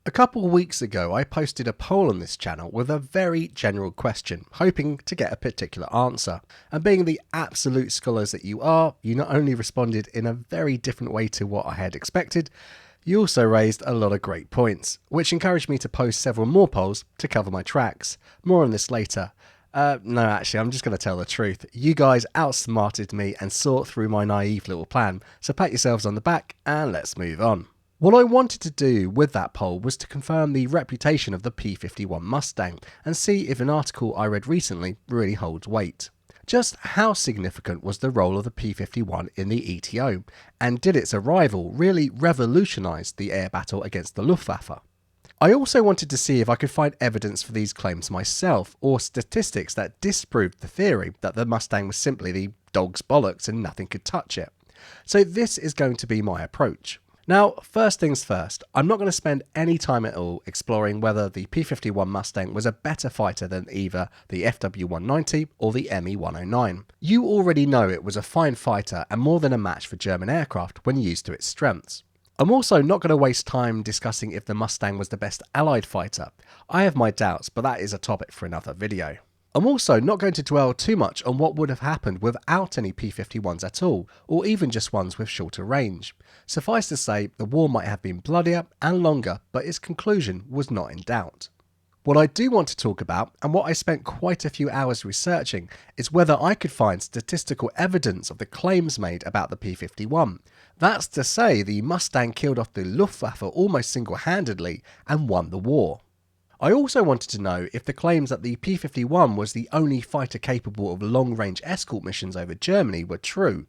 A couple of weeks ago, I posted a poll on this channel with a very general question, hoping to get a particular answer. And being the absolute scholars that you are, you not only responded in a very different way to what I had expected, you also raised a lot of great points, which encouraged me to post several more polls to cover my tracks. More on this later. No, actually, I'm just going to tell the truth. You guys outsmarted me and saw through my naive little plan, so pat yourselves on the back and let's move on. What I wanted to do with that poll was to confirm the reputation of the P-51 Mustang and see if an article I read recently really holds weight. Just how significant was the role of the P-51 in the ETO, and did its arrival really revolutionise the air battle against the Luftwaffe? I also wanted to see if I could find evidence for these claims myself, or statistics that disproved the theory that the Mustang was simply the dog's bollocks and nothing could touch it. So this is going to be my approach. Now, first things first, I'm not going to spend any time at all exploring whether the P-51 Mustang was a better fighter than either the FW-190 or the Me-109. You already know it was a fine fighter and more than a match for German aircraft when used to its strengths. I'm also not going to waste time discussing if the Mustang was the best Allied fighter. I have my doubts, but that is a topic for another video. I'm also not going to dwell too much on what would have happened without any P-51s at all, or even just ones with shorter range. Suffice to say, the war might have been bloodier and longer, but its conclusion was not in doubt. What I do want to talk about, and what I spent quite a few hours researching, is whether I could find statistical evidence of the claims made about the P-51. That's to say, the Mustang killed off the Luftwaffe almost single-handedly and won the war. I also wanted to know if the claims that the P-51 was the only fighter capable of long-range escort missions over Germany were true.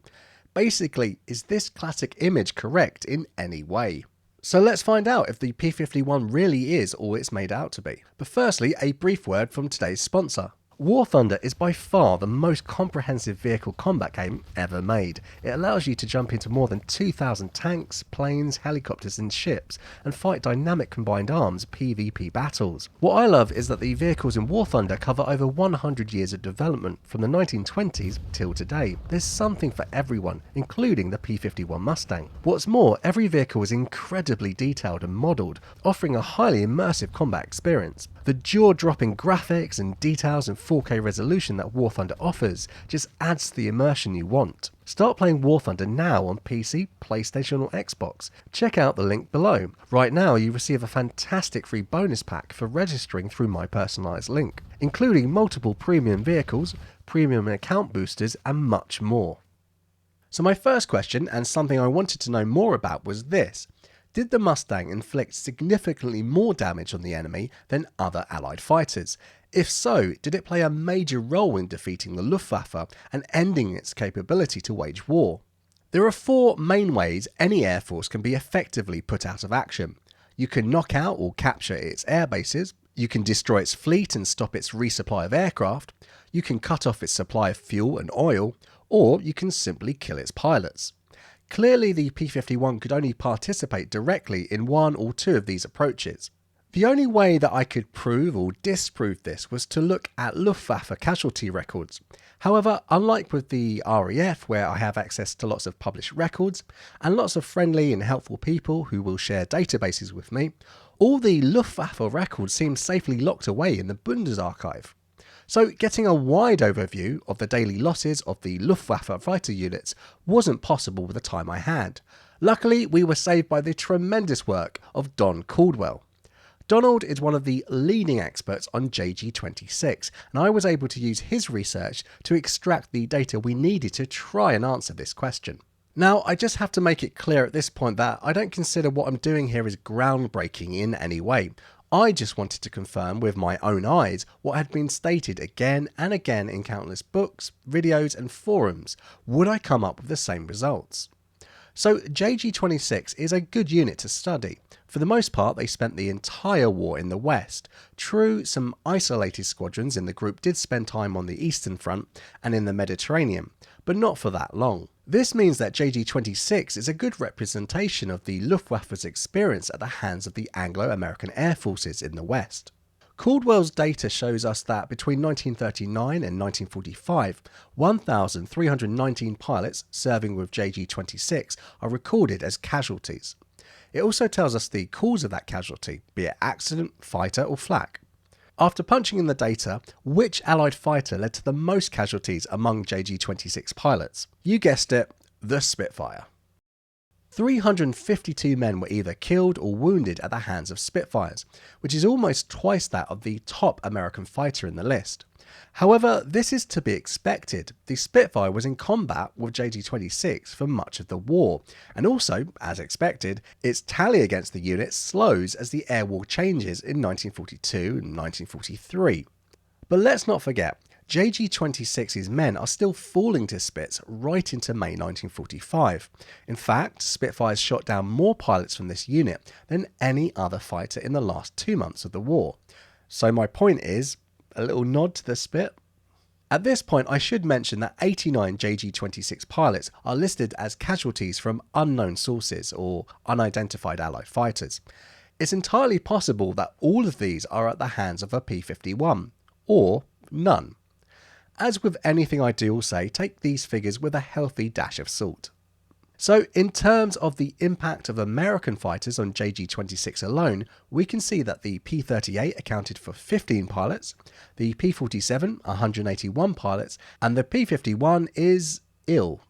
Basically, is this classic image correct in any way? So let's find out if the P-51 really is all it's made out to be. But firstly, a brief word from today's sponsor. War Thunder is by far the most comprehensive vehicle combat game ever made. It allows you to jump into more than 2,000 tanks, planes, helicopters and ships and fight dynamic combined arms PvP battles. What I love is that the vehicles in War Thunder cover over 100 years of development from the 1920s till today. There's something for everyone, including the P-51 Mustang. What's more, every vehicle is incredibly detailed and modelled, offering a highly immersive combat experience. The jaw-dropping graphics and details and 4K resolution that War Thunder offers just adds to the immersion you want. Start playing War Thunder now on PC, PlayStation or Xbox. Check out the link below. Right now you receive a fantastic free bonus pack for registering through my personalised link, including multiple premium vehicles, premium account boosters and much more. So my first question, and something I wanted to know more about, was this. Did the Mustang inflict significantly more damage on the enemy than other Allied fighters? If so, did it play a major role in defeating the Luftwaffe and ending its capability to wage war? There are four main ways any air force can be effectively put out of action. You can knock out or capture its air bases, you can destroy its fleet and stop its resupply of aircraft, you can cut off its supply of fuel and oil, or you can simply kill its pilots. Clearly the P-51 could only participate directly in one or two of these approaches. The only way that I could prove or disprove this was to look at Luftwaffe casualty records. However, unlike with the RAF, where I have access to lots of published records and lots of friendly and helpful people who will share databases with me, all the Luftwaffe records seem safely locked away in the Bundesarchive. So getting a wide overview of the daily losses of the Luftwaffe fighter units wasn't possible with the time I had. Luckily, we were saved by the tremendous work of Don Caldwell. Donald is one of the leading experts on JG26, and I was able to use his research to extract the data we needed to try and answer this question. Now, I just have to make it clear at this point that I don't consider what I'm doing here as groundbreaking in any way. I just wanted to confirm with my own eyes what had been stated again and again in countless books, videos and forums. Would I come up with the same results? So JG26 is a good unit to study. For the most part, they spent the entire war in the West. True, some isolated squadrons in the group did spend time on the Eastern Front and in the Mediterranean, but not for that long. This means that JG26 is a good representation of the Luftwaffe's experience at the hands of the Anglo-American air forces in the West. Caldwell's data shows us that between 1939 and 1945, 1,319 pilots serving with JG26 are recorded as casualties. It also tells us the cause of that casualty, be it accident, fighter or flak. After punching in the data, which Allied fighter led to the most casualties among JG-26 pilots? You guessed it, the Spitfire. 352 men were either killed or wounded at the hands of Spitfires, which is almost twice that of the top American fighter in the list. However, this is to be expected. The Spitfire was in combat with JG-26 for much of the war, and also, as expected, its tally against the unit slows as the air war changes in 1942 and 1943. But let's not forget, JG-26's men are still falling to Spits right into May 1945. In fact, Spitfires shot down more pilots from this unit than any other fighter in the last 2 months of the war. So my point is, a little nod to the Spit. At this point, I should mention that 89 JG-26 pilots are listed as casualties from unknown sources or unidentified Allied fighters. It's entirely possible that all of these are at the hands of a P-51, or none. As with anything I do or say, take these figures with a healthy dash of salt. So in terms of the impact of American fighters on JG-26 alone, we can see that the P-38 accounted for 15 pilots, the P-47 181 pilots, and the P-51 is ill.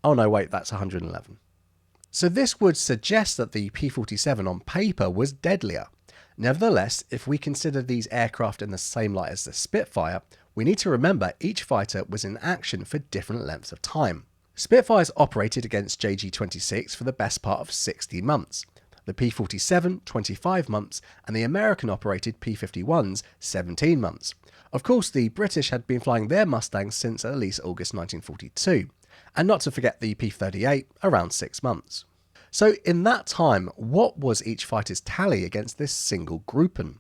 Oh no, wait, that's 111. So this would suggest that the P-47 on paper was deadlier. Nevertheless, if we consider these aircraft in the same light as the Spitfire, we need to remember each fighter was in action for different lengths of time. Spitfires operated against JG-26 for the best part of 60 months, the P-47 25 months, and the American operated P-51s 17 months. Of course, the British had been flying their Mustangs since at least August 1942, and not to forget the P-38 around 6 months. So in that time, what was each fighter's tally against this single grouping?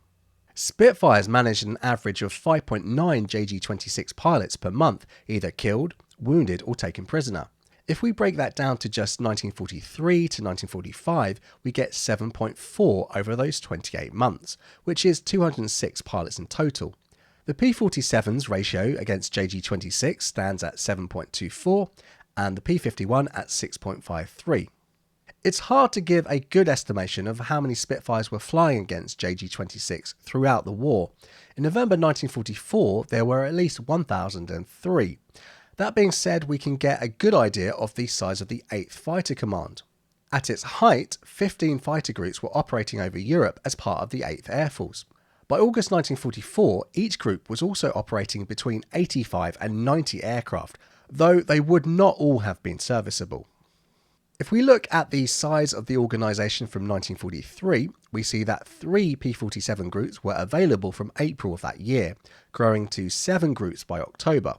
Spitfires managed an average of 5.9 JG-26 pilots per month, either killed, wounded or taken prisoner. If we break that down to just 1943 to 1945, we get 7.4 over those 28 months, which is 206 pilots in total. The P-47's ratio against JG-26 stands at 7.24 and the P-51 at 6.53. It's hard to give a good estimation of how many Spitfires were flying against JG-26 throughout the war. In November 1944, there were at least 1,003. That being said, we can get a good idea of the size of the 8th Fighter Command. At its height, 15 fighter groups were operating over Europe as part of the 8th Air Force. By August 1944, each group was also operating between 85 and 90 aircraft, though they would not all have been serviceable. If we look at the size of the organisation from 1943, we see that 3 P-47 groups were available from April of that year, growing to 7 groups by October.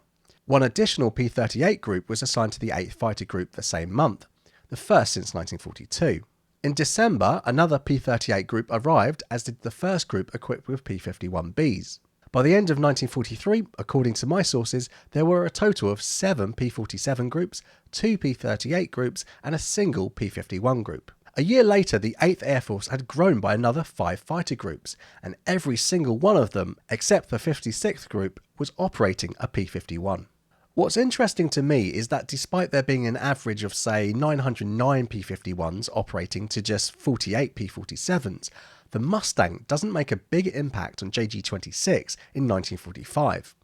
One additional P-38 group was assigned to the 8th Fighter Group the same month, the first since 1942. In December, another P-38 group arrived, as did the first group equipped with P-51Bs. By the end of 1943, according to my sources, there were a total of 7 P-47 groups, 2 P-38 groups, and a single P-51 group. A year later, the 8th Air Force had grown by another 5 fighter groups, and every single one of them, except the 56th group, was operating a P-51. What's interesting to me is that despite there being an average of say 909 P-51s operating to just 48 P-47s, the Mustang doesn't make a big impact on JG-26 in 1945.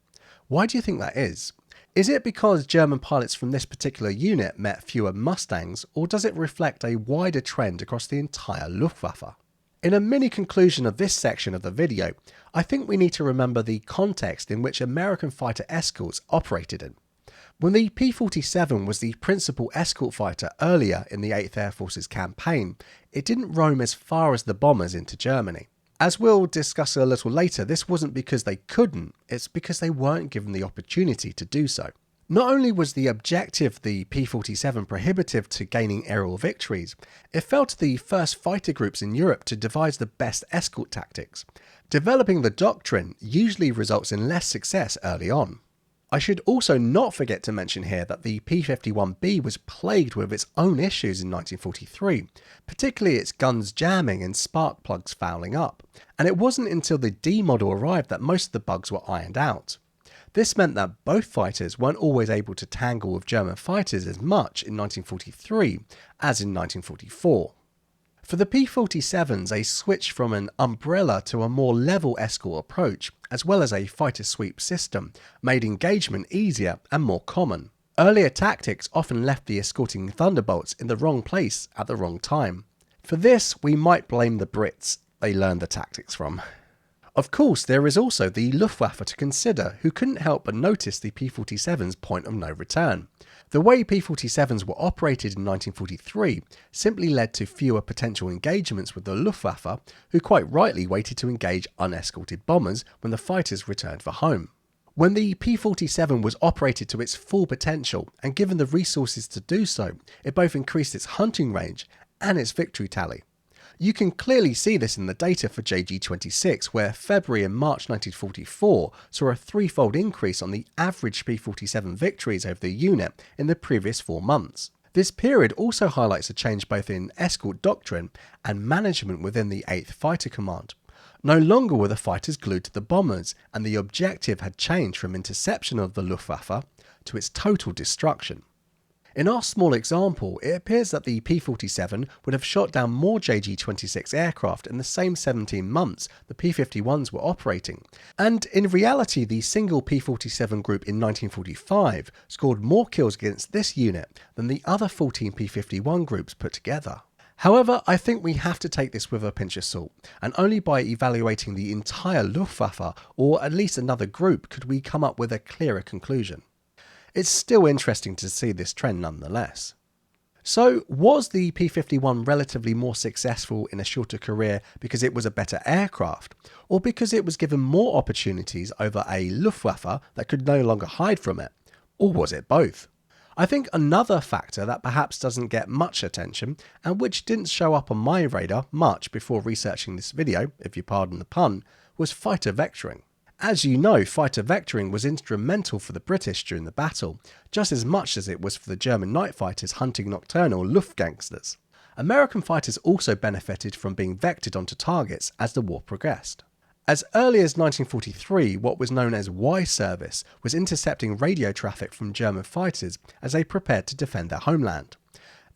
Why do you think that is? Is it because German pilots from this particular unit met fewer Mustangs, or does it reflect a wider trend across the entire Luftwaffe? In a mini conclusion of this section of the video, I think we need to remember the context in which American fighter escorts operated in. When the P-47 was the principal escort fighter earlier in the 8th Air Force's campaign, it didn't roam as far as the bombers into Germany. As we'll discuss a little later, this wasn't because they couldn't, it's because they weren't given the opportunity to do so. Not only was the objective the P-47 prohibitive to gaining aerial victories, it fell to the first fighter groups in Europe to devise the best escort tactics. Developing the doctrine usually results in less success early on. I should also not forget to mention here that the P-51B was plagued with its own issues in 1943, particularly its guns jamming and spark plugs fouling up, and it wasn't until the D model arrived that most of the bugs were ironed out. This meant that both fighters weren't always able to tangle with German fighters as much in 1943 as in 1944. For the P-47s, a switch from an umbrella to a more level escort approach, as well as a fighter sweep system, made engagement easier and more common. Earlier tactics often left the escorting Thunderbolts in the wrong place at the wrong time. For this, we might blame the Brits they learned the tactics from. Of course, there is also the Luftwaffe to consider, who couldn't help but notice the P-47's point of no return. The way P-47s were operated in 1943 simply led to fewer potential engagements with the Luftwaffe, who quite rightly waited to engage unescorted bombers when the fighters returned for home. When the P-47 was operated to its full potential and given the resources to do so, it both increased its hunting range and its victory tally. You can clearly see this in the data for JG-26, where February and March 1944 saw a threefold increase on the average P-47 victories over the unit in the previous 4 months. This period also highlights a change both in escort doctrine and management within the 8th Fighter Command. No longer were the fighters glued to the bombers, and the objective had changed from interception of the Luftwaffe to its total destruction. In our small example, it appears that the P-47 would have shot down more JG-26 aircraft in the same 17 months the P-51s were operating, and in reality the single P-47 group in 1945 scored more kills against this unit than the other 14 P-51 groups put together. However, I think we have to take this with a pinch of salt, and only by evaluating the entire Luftwaffe, or at least another group, could we come up with a clearer conclusion. It's still interesting to see this trend nonetheless. So, was the P-51 relatively more successful in a shorter career because it was a better aircraft, or because it was given more opportunities over a Luftwaffe that could no longer hide from it, or was it both? I think another factor that perhaps doesn't get much attention, and which didn't show up on my radar much before researching this video, if you pardon the pun, was fighter vectoring. As you know, fighter vectoring was instrumental for the British during the battle, just as much as it was for the German night fighters hunting nocturnal Luftgangsters. American fighters also benefited from being vectored onto targets as the war progressed. As early as 1943, what was known as Y service was intercepting radio traffic from German fighters as they prepared to defend their homeland.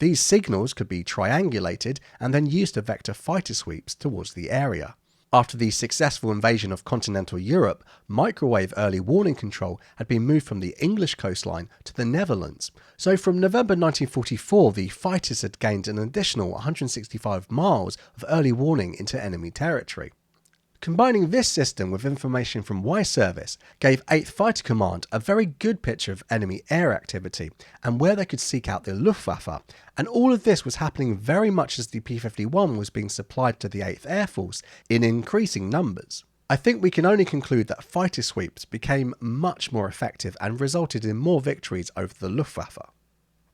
These signals could be triangulated and then used to vector fighter sweeps towards the area. After the successful invasion of continental Europe, microwave early warning control had been moved from the English coastline to the Netherlands. So from November 1944, the fighters had gained an additional 165 miles of early warning into enemy territory. Combining this system with information from Y service gave 8th Fighter Command a very good picture of enemy air activity and where they could seek out the Luftwaffe, and all of this was happening very much as the P-51 was being supplied to the 8th Air Force in increasing numbers. I think we can only conclude that fighter sweeps became much more effective and resulted in more victories over the Luftwaffe.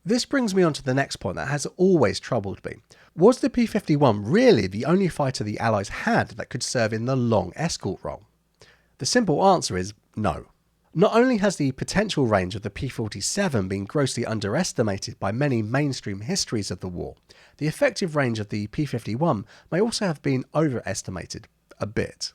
This brings me on to the next point that has always troubled me. Was the P-51 really the only fighter the Allies had that could serve in the long escort role? The simple answer is no. Not only has the potential range of the P-47 been grossly underestimated by many mainstream histories of the war, the effective range of the P-51 may also have been overestimated a bit.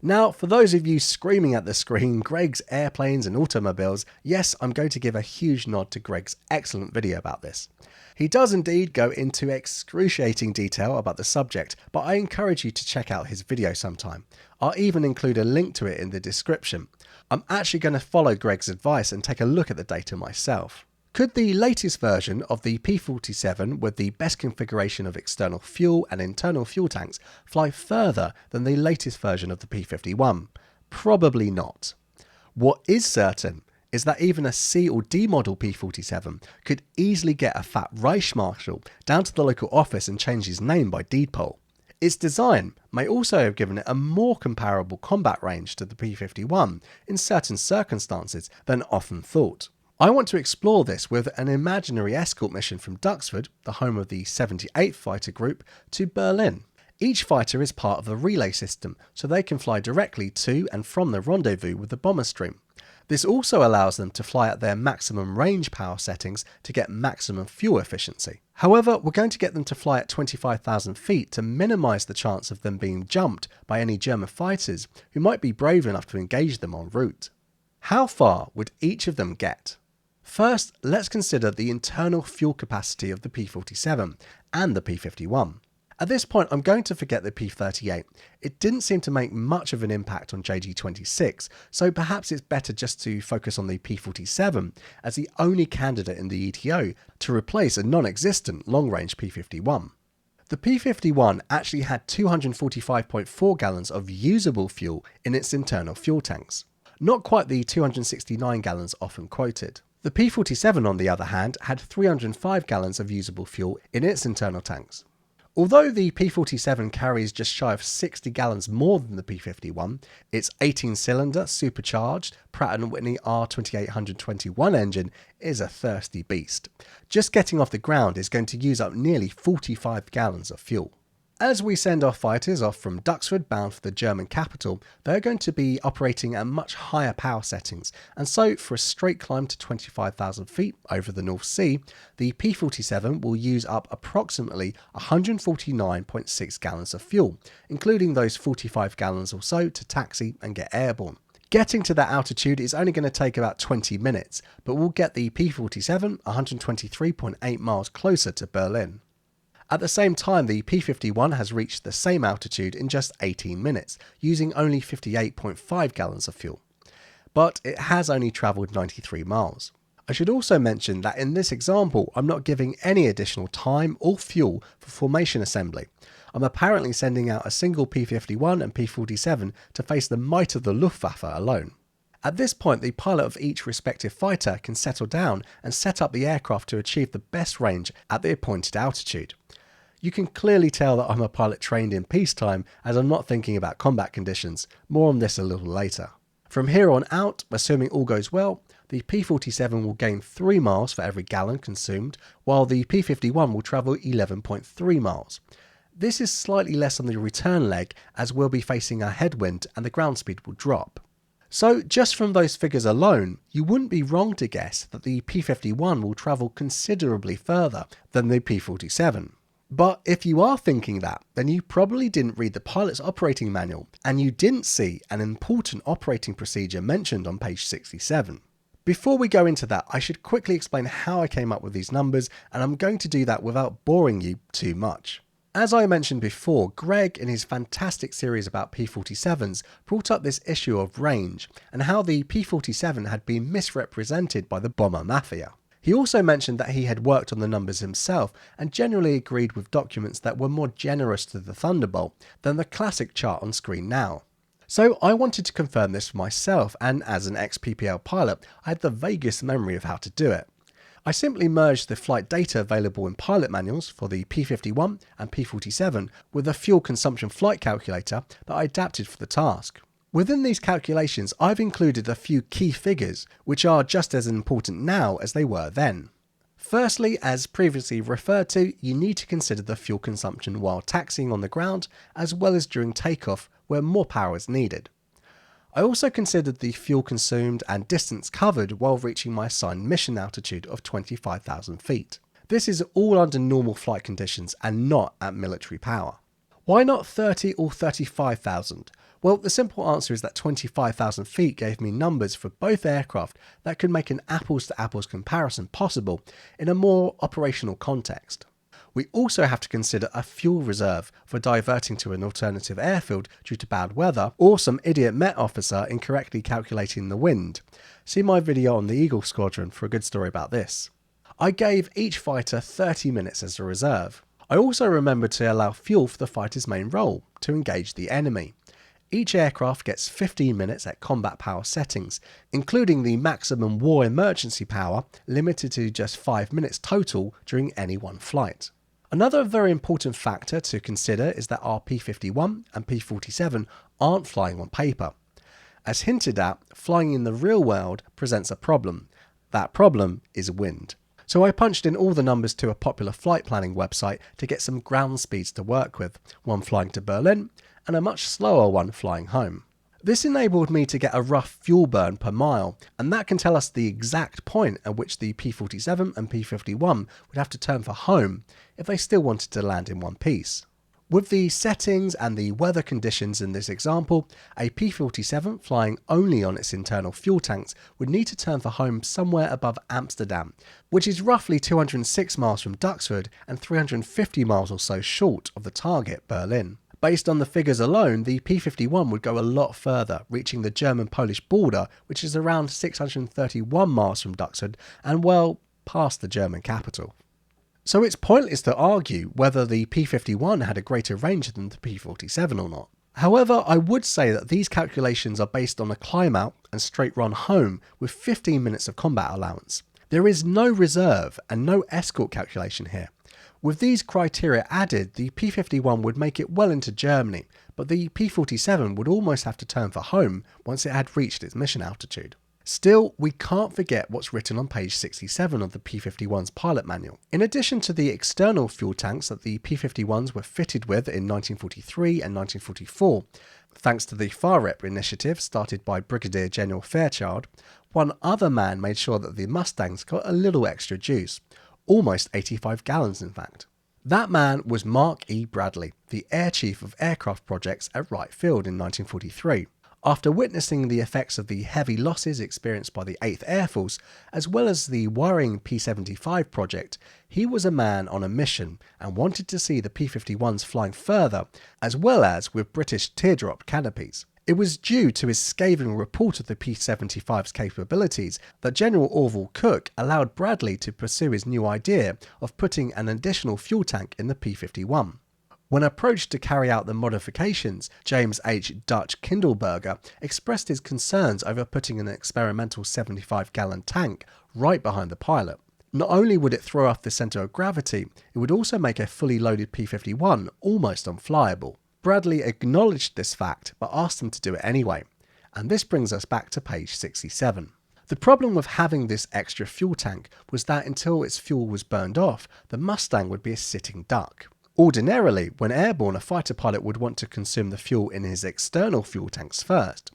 Now, for those of you screaming at the screen, Greg's airplanes and automobiles, yes, I'm going to give a huge nod to Greg's excellent video about this. He does indeed go into excruciating detail about the subject, but I encourage you to check out his video sometime. I'll even include a link to it in the description. I'm actually going to follow Greg's advice and take a look at the data myself. Could the latest version of the P-47 with the best configuration of external fuel and internal fuel tanks fly further than the latest version of the P-51? Probably not. What is certain is that even a C or D model P-47 could easily get a fat Reichsmarschall down to the local office and change his name by deed poll. Its design may also have given it a more comparable combat range to the P-51 in certain circumstances than often thought. I want to explore this with an imaginary escort mission from Duxford, the home of the 78th Fighter Group, to Berlin. Each fighter is part of the relay system, so they can fly directly to and from the rendezvous with the bomber stream. This also allows them to fly at their maximum range power settings to get maximum fuel efficiency. However, we're going to get them to fly at 25,000 feet to minimise the chance of them being jumped by any German fighters who might be brave enough to engage them en route. How far would each of them get? First, let's consider the internal fuel capacity of the P-47 and the P-51. At this point, I'm going to forget the P-38. It didn't seem to make much of an impact on JG-26, so perhaps it's better just to focus on the P-47 as the only candidate in the ETO to replace a non-existent long-range P-51. The P-51 actually had 245.4 gallons of usable fuel in its internal fuel tanks, not quite the 269 gallons often quoted. The P-47, on the other hand, had 305 gallons of usable fuel in its internal tanks. Although the P-47 carries just shy of 60 gallons more than the P-51, its 18-cylinder, supercharged Pratt & Whitney R2821 engine is a thirsty beast. Just getting off the ground is going to use up nearly 45 gallons of fuel. As we send our fighters off from Duxford bound for the German capital, they're going to be operating at much higher power settings, and so for a straight climb to 25,000 feet over the North Sea, the P-47 will use up approximately 149.6 gallons of fuel, including those 45 gallons or so to taxi and get airborne. Getting to that altitude is only going to take about 20 minutes, but we'll get the P-47 123.8 miles closer to Berlin. At the same time, the P-51 has reached the same altitude in just 18 minutes, using only 58.5 gallons of fuel. But it has only travelled 93 miles. I should also mention that in this example, I'm not giving any additional time or fuel for formation assembly. I'm apparently sending out a single P-51 and P-47 to face the might of the Luftwaffe alone. At this point, the pilot of each respective fighter can settle down and set up the aircraft to achieve the best range at the appointed altitude. You can clearly tell that I'm a pilot trained in peacetime, as I'm not thinking about combat conditions. More on this a little later. From here on out, assuming all goes well, the P-47 will gain 3 miles for every gallon consumed, while the P-51 will travel 11.3 miles. This is slightly less on the return leg, as we'll be facing a headwind and the ground speed will drop. So just from those figures alone, you wouldn't be wrong to guess that the P-51 will travel considerably further than the P-47. But if you are thinking that, then you probably didn't read the pilot's operating manual, and you didn't see an important operating procedure mentioned on page 67. Before we go into that, I should quickly explain how I came up with these numbers, and I'm going to do that without boring you too much. As I mentioned before, Greg, in his fantastic series about P-47s, brought up this issue of range, and how the P-47 had been misrepresented by the bomber mafia. He also mentioned that he had worked on the numbers himself and generally agreed with documents that were more generous to the Thunderbolt than the classic chart on screen now. So I wanted to confirm this for myself, and as an ex-PPL pilot, I had the vaguest memory of how to do it. I simply merged the flight data available in pilot manuals for the P-51 and P-47 with a fuel consumption flight calculator that I adapted for the task. Within these calculations, I've included a few key figures, which are just as important now as they were then. Firstly, as previously referred to, you need to consider the fuel consumption while taxiing on the ground, as well as during takeoff, where more power is needed. I also considered the fuel consumed and distance covered while reaching my assigned mission altitude of 25,000 feet. This is all under normal flight conditions and not at military power. Why not 30 or 35,000? Well, the simple answer is that 25,000 feet gave me numbers for both aircraft that could make an apples-to-apples comparison possible in a more operational context. We also have to consider a fuel reserve for diverting to an alternative airfield due to bad weather, or some idiot Met officer incorrectly calculating the wind. See my video on the Eagle Squadron for a good story about this. I gave each fighter 30 minutes as a reserve. I also remembered to allow fuel for the fighter's main role, to engage the enemy. Each aircraft gets 15 minutes at combat power settings, including the maximum war emergency power, limited to just 5 minutes total during any one flight. Another very important factor to consider is that our P-51 and P-47 aren't flying on paper. As hinted at, flying in the real world presents a problem. That problem is wind. So I punched in all the numbers to a popular flight planning website to get some ground speeds to work with, one flying to Berlin and a much slower one flying home. This enabled me to get a rough fuel burn per mile, and that can tell us the exact point at which the P-47 and P-51 would have to turn for home if they still wanted to land in one piece. With the settings and the weather conditions in this example, a P-47 flying only on its internal fuel tanks would need to turn for home somewhere above Amsterdam, which is roughly 206 miles from Duxford and 350 miles or so short of the target, Berlin. Based on the figures alone, the P-51 would go a lot further, reaching the German-Polish border, which is around 631 miles from Duxford and well past the German capital. So it's pointless to argue whether the P-51 had a greater range than the P-47 or not. However, I would say that these calculations are based on a climb out and straight run home with 15 minutes of combat allowance. There is no reserve and no escort calculation here. With these criteria added, the P-51 would make it well into Germany, but the P-47 would almost have to turn for home once it had reached its mission altitude. Still, we can't forget what's written on page 67 of the P-51's pilot manual. In addition to the external fuel tanks that the P-51s were fitted with in 1943 and 1944, thanks to the FAREP initiative started by Brigadier General Fairchild, one other man made sure that the Mustangs got a little extra juice, almost 85 gallons in fact. That man was Mark E. Bradley, the Air Chief of Aircraft Projects at Wright Field in 1943. After witnessing the effects of the heavy losses experienced by the 8th Air Force, as well as the worrying P-75 project, he was a man on a mission and wanted to see the P-51s flying further, as well as with British teardrop canopies. It was due to his scathing report of the P-75's capabilities that General Orville Cooke allowed Bradley to pursue his new idea of putting an additional fuel tank in the P-51. When approached to carry out the modifications, James H. Dutch Kindleberger expressed his concerns over putting an experimental 75-gallon tank right behind the pilot. Not only would it throw off the centre of gravity, it would also make a fully loaded P-51 almost unflyable. Bradley acknowledged this fact but asked them to do it anyway, and this brings us back to page 67. The problem with having this extra fuel tank was that until its fuel was burned off, the Mustang would be a sitting duck. Ordinarily, when airborne, a fighter pilot would want to consume the fuel in his external fuel tanks first.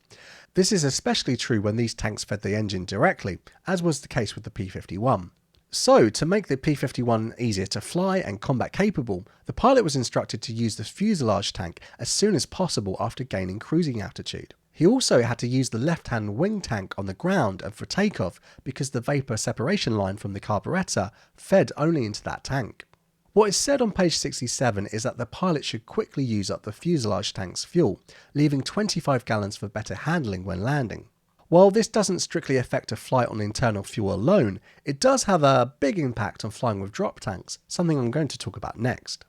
This is especially true when these tanks fed the engine directly, as was the case with the P-51. So, to make the P-51 easier to fly and combat capable, the pilot was instructed to use the fuselage tank as soon as possible after gaining cruising altitude. He also had to use the left-hand wing tank on the ground and for takeoff because the vapour separation line from the carburettor fed only into that tank. What is said on page 67 is that the pilot should quickly use up the fuselage tank's fuel, leaving 25 gallons for better handling when landing. While this doesn't strictly affect a flight on internal fuel alone, it does have a big impact on flying with drop tanks, something I'm going to talk about next.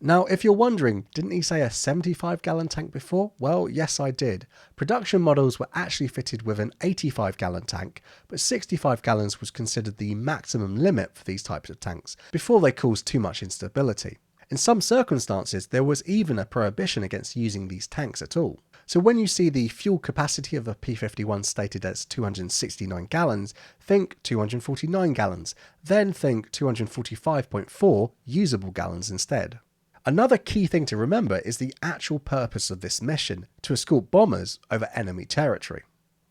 Now, if you're wondering, didn't he say a 75-gallon tank before? Well, yes I did. Production models were actually fitted with an 85-gallon tank, but 65 gallons was considered the maximum limit for these types of tanks, before they caused too much instability. In some circumstances, there was even a prohibition against using these tanks at all. So when you see the fuel capacity of a P-51 stated as 269 gallons, think 249 gallons, then think 245.4 usable gallons instead. Another key thing to remember is the actual purpose of this mission, to escort bombers over enemy territory.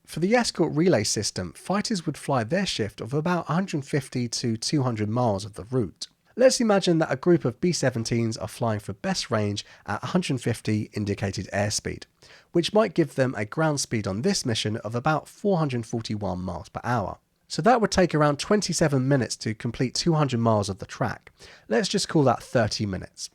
For the Escort relay system, fighters would fly their shift of about 150 to 200 miles of the route. Let's imagine that a group of B-17s are flying for best range at 150 indicated airspeed, which might give them a ground speed on this mission of about 441 miles per hour. So that would take around 27 minutes to complete 200 miles of the track. Let's just call that 30 minutes.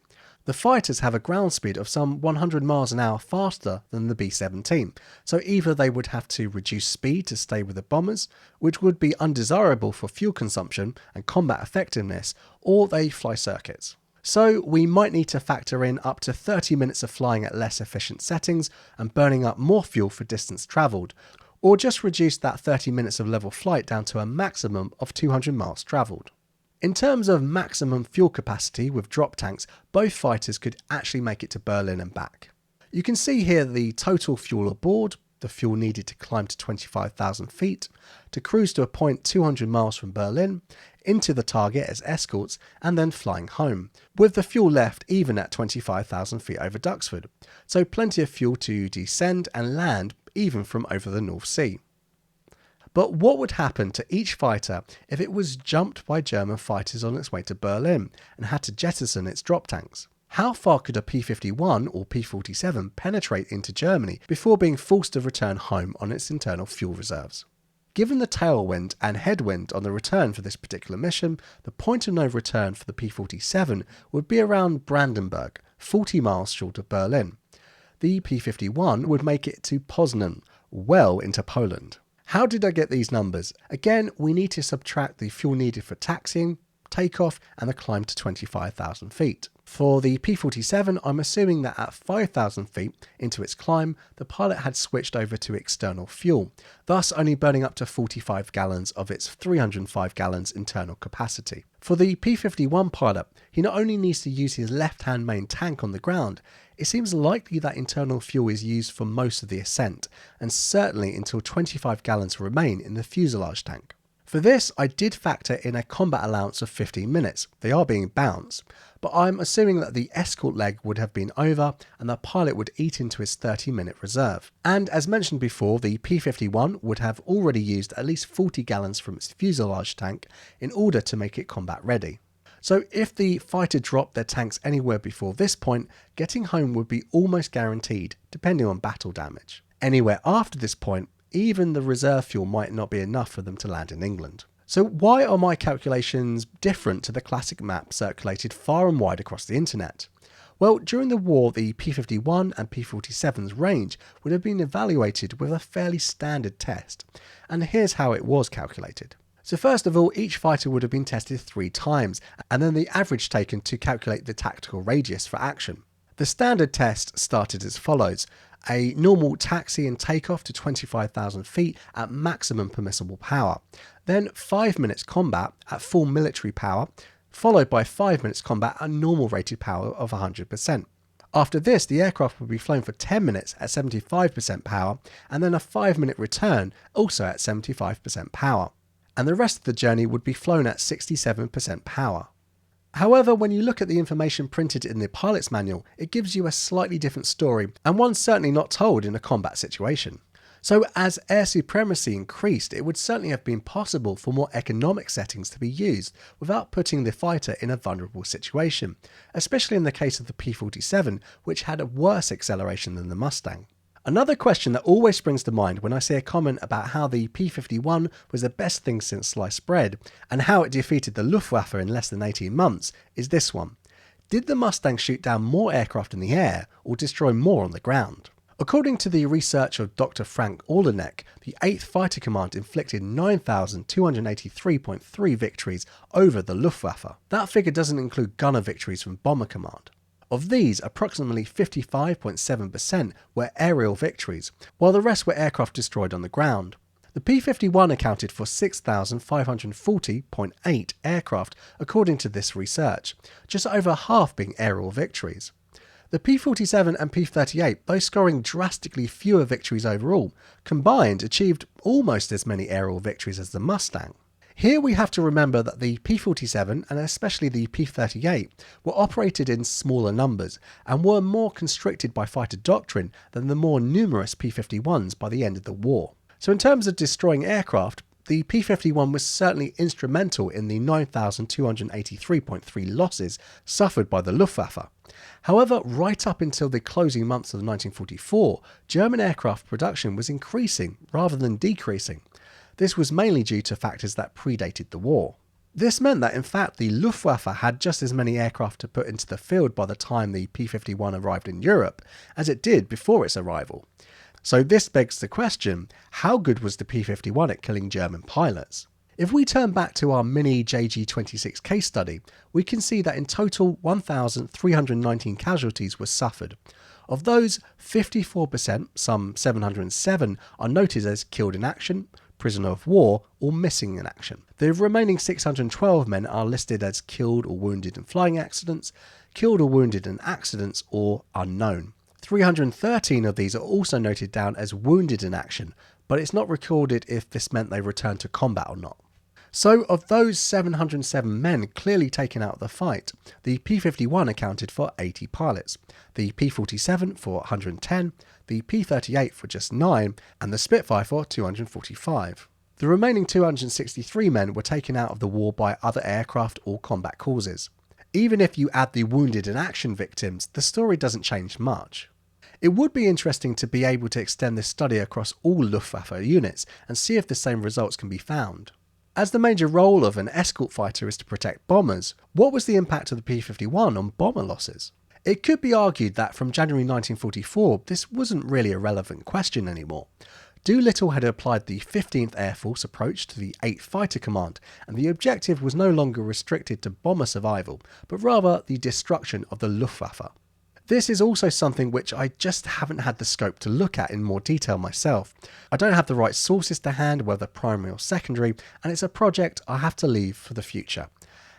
The fighters have a ground speed of some 100 miles an hour faster than the B-17, so either they would have to reduce speed to stay with the bombers, which would be undesirable for fuel consumption and combat effectiveness, or they fly circuits. So we might need to factor in up to 30 minutes of flying at less efficient settings and burning up more fuel for distance travelled, or just reduce that 30 minutes of level flight down to a maximum of 200 miles travelled. In terms of maximum fuel capacity with drop tanks, both fighters could actually make it to Berlin and back. You can see here the total fuel aboard, the fuel needed to climb to 25,000 feet, to cruise to a point 200 miles from Berlin, into the target as escorts, and then flying home, with the fuel left even at 25,000 feet over Duxford, so plenty of fuel to descend and land even from over the North Sea. But what would happen to each fighter if it was jumped by German fighters on its way to Berlin and had to jettison its drop tanks? How far could a P-51 or P-47 penetrate into Germany before being forced to return home on its internal fuel reserves? Given the tailwind and headwind on the return for this particular mission, the point of no return for the P-47 would be around Brandenburg, 40 miles short of Berlin. The P-51 would make it to Poznan, well into Poland. How did I get these numbers? Again, we need to subtract the fuel needed for taxiing, takeoff and the climb to 25,000 feet. For the P-47, I'm assuming that at 5,000 feet into its climb, the pilot had switched over to external fuel, thus only burning up to 45 gallons of its 305 gallons internal capacity. For the P-51 pilot, he not only needs to use his left-hand main tank on the ground, it seems likely that internal fuel is used for most of the ascent, and certainly until 25 gallons remain in the fuselage tank. For this, I did factor in a combat allowance of 15 minutes. They are being bounced, but I'm assuming that the escort leg would have been over and the pilot would eat into his 30-minute reserve. And as mentioned before, the P-51 would have already used at least 40 gallons from its fuselage tank in order to make it combat ready. So if the fighter dropped their tanks anywhere before this point, getting home would be almost guaranteed, depending on battle damage. Anywhere after this point, even the reserve fuel might not be enough for them to land in England. So why are my calculations different to the classic map circulated far and wide across the internet? Well, during the war, the P-51 and P-47's range would have been evaluated with a fairly standard test, and here's how it was calculated. So first of all, each fighter would have been tested 3 times, and then the average taken to calculate the tactical radius for action. The standard test started as follows: a normal taxi and takeoff to 25,000 feet at maximum permissible power, then 5 minutes combat at full military power, followed by 5 minutes combat at normal rated power of 100%. After this, the aircraft would be flown for 10 minutes at 75% power, and then a 5-minute return also at 75% power, and the rest of the journey would be flown at 67% power. However, when you look at the information printed in the pilot's manual, it gives you a slightly different story, and one certainly not told in a combat situation. So as air supremacy increased, it would certainly have been possible for more economic settings to be used without putting the fighter in a vulnerable situation, especially in the case of the P-47, which had a worse acceleration than the Mustang. Another question that always springs to mind when I see a comment about how the P-51 was the best thing since sliced bread, and how it defeated the Luftwaffe in less than 18 months, is this one. Did the Mustang shoot down more aircraft in the air, or destroy more on the ground? According to the research of Dr. Frank Orleneck, the 8th Fighter Command inflicted 9,283.3 victories over the Luftwaffe. That figure doesn't include gunner victories from Bomber Command. Of these, approximately 55.7% were aerial victories, while the rest were aircraft destroyed on the ground. The P-51 accounted for 6,540.8 aircraft according to this research, just over half being aerial victories. The P-47 and P-38, though scoring drastically fewer victories overall, combined achieved almost as many aerial victories as the Mustang. Here we have to remember that the P-47 and especially the P-38 were operated in smaller numbers and were more constricted by fighter doctrine than the more numerous P-51s by the end of the war. So in terms of destroying aircraft, the P-51 was certainly instrumental in the 9,283.3 losses suffered by the Luftwaffe. However, right up until the closing months of 1944, German aircraft production was increasing rather than decreasing. This was mainly due to factors that predated the war. This meant that in fact the Luftwaffe had just as many aircraft to put into the field by the time the P-51 arrived in Europe as it did before its arrival. So this begs the question, how good was the P-51 at killing German pilots? If we turn back to our mini JG26 case study, we can see that in total 1,319 casualties were suffered. Of those, 54%, some 707, are noted as killed in action, prisoner of war, or missing in action. The remaining 612 men are listed as killed or wounded in flying accidents, killed or wounded in accidents, or unknown. 313 of these are also noted down as wounded in action, but it's not recorded if this meant they returned to combat or not. So of those 707 men clearly taken out of the fight, the P-51 accounted for 80 pilots, the P-47 for 110, the P-38 for just 9, and the Spitfire for 245. The remaining 263 men were taken out of the war by other aircraft or combat causes. Even if you add the wounded and action victims, the story doesn't change much. It would be interesting to be able to extend this study across all Luftwaffe units and see if the same results can be found. As the major role of an escort fighter is to protect bombers, what was the impact of the P-51 on bomber losses? It could be argued that from January 1944, this wasn't really a relevant question anymore. Doolittle had applied the 15th Air Force approach to the 8th Fighter Command, and the objective was no longer restricted to bomber survival, but rather the destruction of the Luftwaffe. This is also something which I just haven't had the scope to look at in more detail myself. I don't have the right sources to hand, whether primary or secondary, and it's a project I have to leave for the future.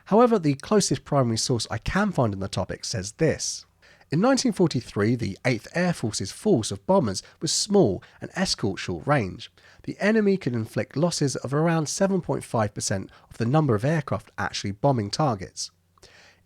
However, the closest primary source I can find on the topic says this. In 1943, the 8th Air Force's force of bombers was small and Escort short range. The enemy could inflict losses of around 7.5% of the number of aircraft actually bombing targets.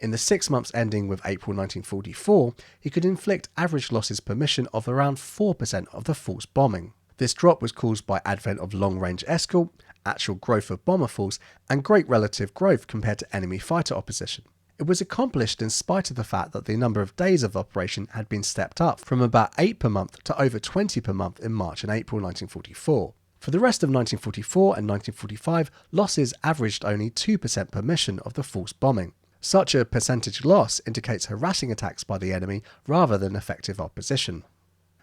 In the 6 months ending with April 1944, he could inflict average losses per mission of around 4% of the force bombing. This drop was caused by advent of long-range Escort, actual growth of bomber force, and great relative growth compared to enemy fighter opposition. It was accomplished in spite of the fact that the number of days of operation had been stepped up from about 8 per month to over 20 per month in March and April 1944. For the rest of 1944 and 1945, losses averaged only 2% per mission of the force bombing. Such a percentage loss indicates harassing attacks by the enemy rather than effective opposition.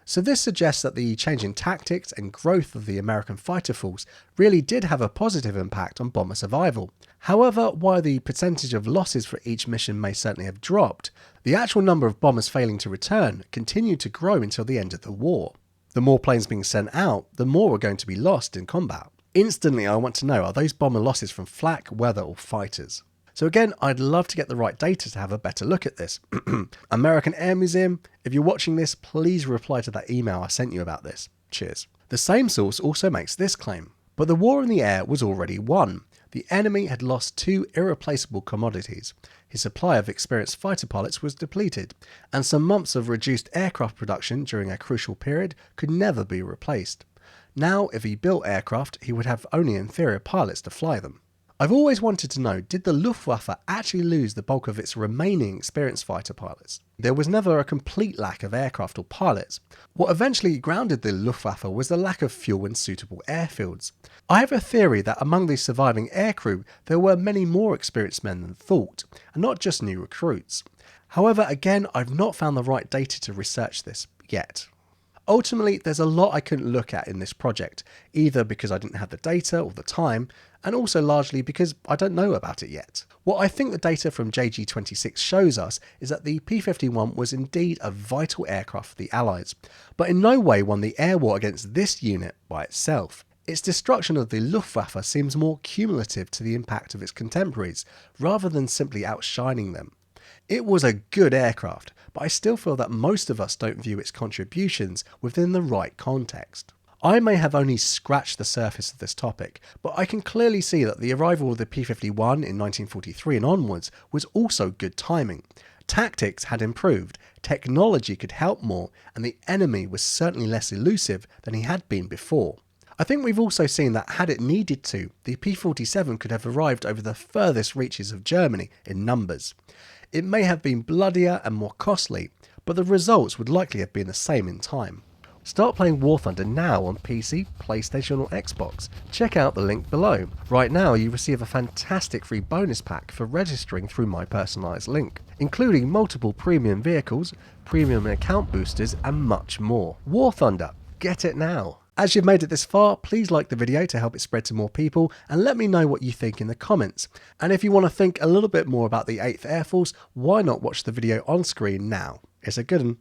So this suggests that the change in tactics and growth of the American fighter force really did have a positive impact on bomber survival. However, while the percentage of losses for each mission may certainly have dropped, the actual number of bombers failing to return continued to grow until the end of the war. The more planes being sent out, the more were going to be lost in combat. Instantly, I want to know, are those bomber losses from flak, weather or fighters? So again, I'd love to get the right data to have a better look at this. American Air Museum, if you're watching this, please reply to that email I sent you about this. Cheers. The same source also makes this claim. But the war in the air was already won. The enemy had lost 2 irreplaceable commodities. His supply of experienced fighter pilots was depleted, and some months of reduced aircraft production during a crucial period could never be replaced. Now, if he built aircraft, he would have only inferior pilots to fly them. I've always wanted to know, did the Luftwaffe actually lose the bulk of its remaining experienced fighter pilots? There was never a complete lack of aircraft or pilots. What eventually grounded the Luftwaffe was the lack of fuel and suitable airfields. I have a theory that among the surviving aircrew there were many more experienced men than thought, and not just new recruits. However, again, I've not found the right data to research this yet. Ultimately, there's a lot I couldn't look at in this project, either because I didn't have the data or the time, and also largely because I don't know about it yet. What I think the data from JG26 shows us is that the P-51 was indeed a vital aircraft for the Allies, but in no way won the air war against this unit by itself. Its destruction of the Luftwaffe seems more cumulative to the impact of its contemporaries, rather than simply outshining them. It was a good aircraft, but I still feel that most of us don't view its contributions within the right context. I may have only scratched the surface of this topic, but I can clearly see that the arrival of the P-51 in 1943 and onwards was also good timing. Tactics had improved, technology could help more, and the enemy was certainly less elusive than he had been before. I think we've also seen that had it needed to, the P-47 could have arrived over the furthest reaches of Germany in numbers. It may have been bloodier and more costly, but the results would likely have been the same in time. Start playing War Thunder now on PC, PlayStation or Xbox. Check out the link below. Right now you receive a fantastic free bonus pack for registering through my personalised link, including multiple premium vehicles, premium account boosters and much more. War Thunder, get it now! As you've made it this far, please like the video to help it spread to more people and let me know what you think in the comments. And if you want to think a little bit more about the 8th Air Force, why not watch the video on screen now? It's a good one.